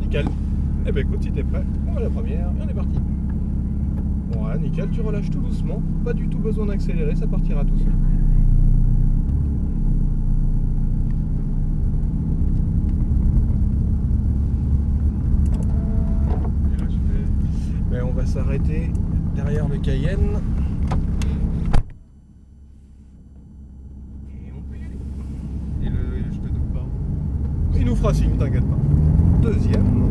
Nickel. Eh ben écoute, si t'es prêt, on va à la première et on est parti. Voilà, nickel, tu relâches tout doucement. Pas du tout besoin d'accélérer, ça partira tout seul. Et là, je fais... Ben, on va s'arrêter derrière le Cayenne. Et on peut y aller. Et je te double pas. Il nous fera signe, t'inquiète pas. Deuxième.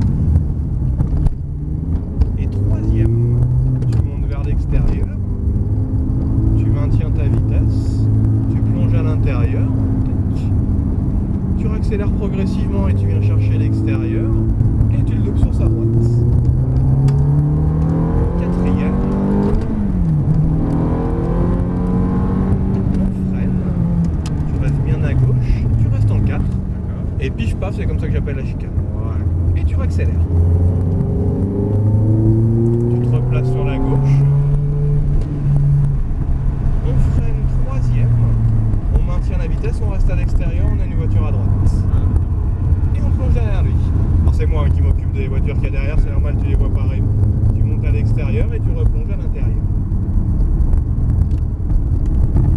Et troisième. Tu montes vers l'extérieur. Tu maintiens ta vitesse. Tu plonges à l'intérieur. Tu accélères progressivement et tu viens chercher l'extérieur. Et tu le loupes sur sa droite. Quatrième. On freine. Tu restes bien à gauche. Tu restes en 4. Et pif paf, c'est comme ça que j'appelle la chicane. Voilà. Et tu accélères. Tu te replaces sur la gauche. On freine troisième. On maintient la vitesse, on reste à l'extérieur, on a une voiture à droite. Et on plonge derrière lui. Alors c'est moi qui m'occupe des voitures qu'il y a derrière, c'est normal, tu les vois pareil. Tu montes à l'extérieur et tu replonges à l'intérieur.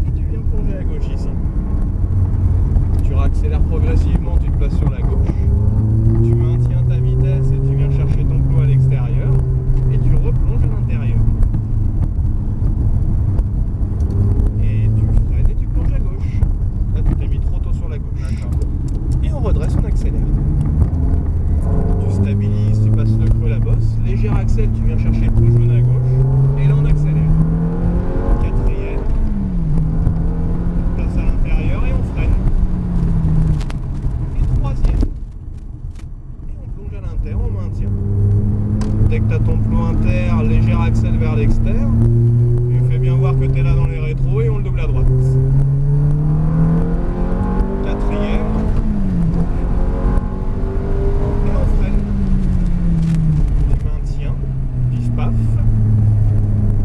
Et tu viens plonger à gauche ici. Tu réaccélères progressivement, tu te places sur la gauche. Tu maintiens ta vitesse et tu viens chercher ton plot à l'extérieur. Et tu replonges à l'intérieur. Et tu freines et tu plonges à gauche. Là, tu t'es mis trop tôt sur la gauche. Et on redresse, on accélère. Tu stabilises, tu passes le creux, la bosse. Léger accel, tu viens chercher le plot jaune à gauche. Et là, on accélère. Quatrième. Tu te places à l'intérieur et on freine. Et troisième. Et on plonge à l'inter, on maintient. Dès que tu as ton plot inter, léger accel vers l'extérieur, tu fais bien voir que tu es là dans les rétros et on le double à droite. Quatrième. Et on freine. Tu maintiens. Pif paf.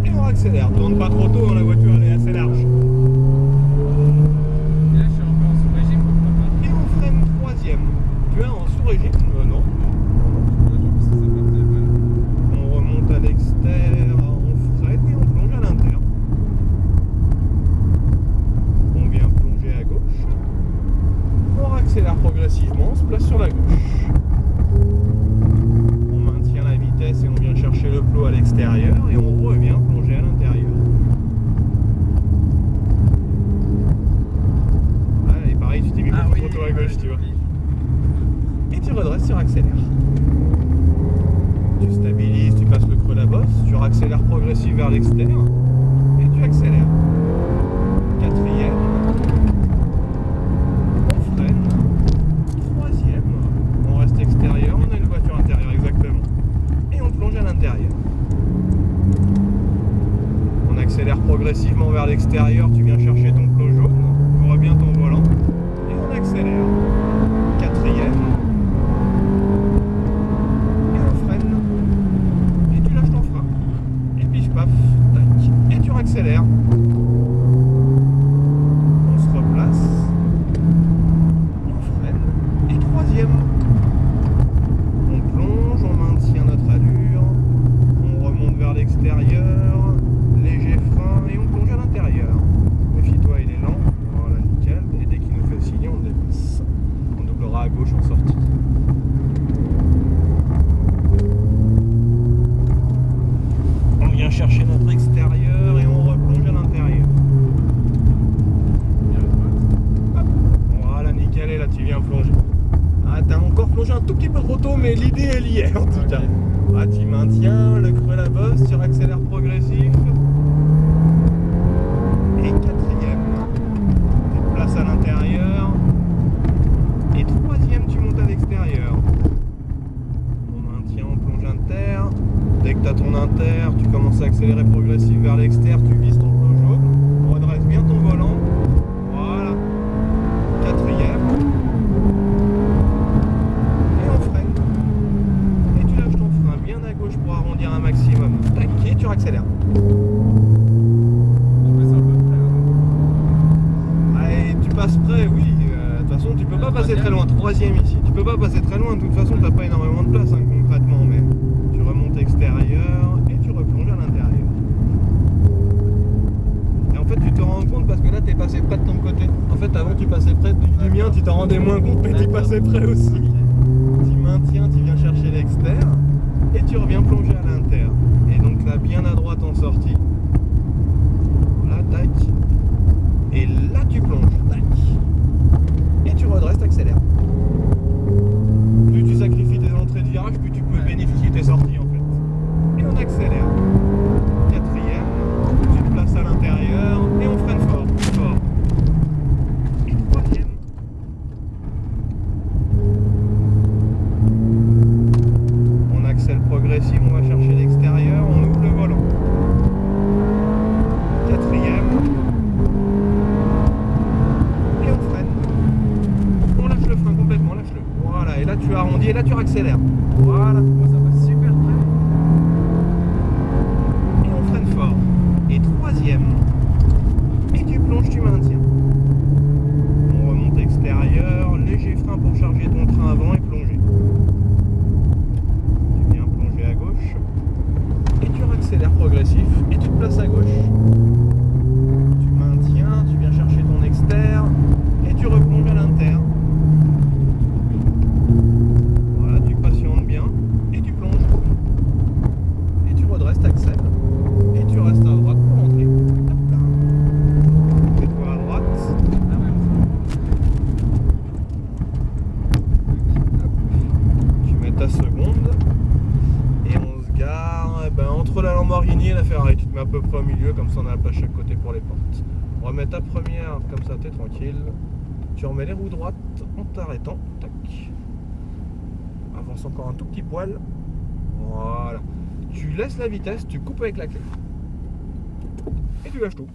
Et on accélère. Tourne pas trop tôt, hein, la voiture elle est assez large. Et là, je suis un peu en sous-régime, pourquoi pas? Et on freine troisième. Tu es en sous-régime? Non. On remonte à l'extérieur, on freine et on plonge à l'intérieur. On vient plonger à gauche. On accélère progressivement, on se place sur la gauche. On maintient la vitesse et on vient chercher le plot à l'extérieur et on revient plonger à l'intérieur. Voilà, et pareil, tu t'es mis beaucoup trop tôt à gauche, tu vois. Et tu redresses, tu réaccélères. Tu stabilises, tu passes le creux de la bosse, tu réaccélères progressivement vers l'extérieur et tu accélères. Quatrième. On freine. Troisième. On reste extérieur, on a une voiture intérieure exactement. Et on plonge à l'intérieur. On accélère progressivement vers l'extérieur, tu viens chercher ton plot jaune, ouvre bien ton volant et on accélère. Quatrième. Paf, tac, et tu réaccélères. On se replace. On freine. Et troisième. On plonge, on maintient notre allure. On remonte vers l'extérieur. Léger frein et on plonge à l'intérieur. Méfie-toi, il est lent. Voilà, nickel. Et dès qu'il nous fait signe, on le dépasse. On doublera à gauche en sortie. On vient chercher notre extérieur et on replonge à l'intérieur. Hop. Voilà, nickel, et là tu viens plonger. Ah, t'as encore plongé un tout petit peu trop tôt, mais l'idée elle y est en tout cas. Ah, tu maintiens le creux la bosse, tu accélères progressif. Et quatrième, tu te places à l'intérieur. Et troisième, tu montes à l'extérieur. On maintient, on plonge inter. Dès que tu as ton inter, tu commences à accélérer progressif vers l'extérieur, tu vises ton plot jaune, redresse bien ton volant, voilà, quatrième, et on freine, et tu lâches ton frein bien à gauche pour arrondir un maximum, tac, et tu réaccélères. Je passe un peu près. Allez, tu passes près, oui, de toute façon tu peux pas passer très loin, troisième ici, tu peux pas passer très loin, de toute façon t'as pas énormément de place, hein. moins compte, mais tu passais près aussi. Tu maintiens, tu viens chercher l'exter et tu reviens plonger à l'inter. Et donc là, bien à droite en sortie. Voilà, tac. Et là, tu plonges, tac. Et tu redresses, t'accélères. Plus tu sacrifies tes entrées de virage, plus tu peux bénéficier de tes sorties en fait. Et on accélère. Quatrième, tu te places à l'intérieur et on freine fort, fort. Et troisième. On accèle progressif, on va chercher l'extérieur, on ouvre le volant. Quatrième. Et on freine. On lâche le frein complètement, lâche-le. Voilà, et là tu arrondis et là tu accélères. Voilà. Oh, ça va super près. Et on freine fort. Et troisième. Et tu plonges, tu maintiens. On remonte extérieur, léger frein pour charger ton train avant et plonger. Tu viens plonger à gauche. Et tu accélères progressif et tu te places à gauche. Tu maintiens, tu viens chercher ton exter et tu replonges à l'inter. Voilà, tu patientes bien et tu plonges. Et tu redresses, t'accèles. Et tu restes à droite pour rentrer. Hop là. Fais-toi à droite. Ah ouais, Tu mets ta seconde. Et on se gare entre la Lamborghini et la Ferrari. Tu te mets à peu près au milieu, comme ça on a la place chaque côté pour les portes. On remet ta première, comme ça t'es tranquille. Tu remets les roues droites en t'arrêtant. Tac. Avance encore un tout petit poil. Voilà. Tu laisses la vitesse, tu coupes avec la clé. Et tu lâches tout.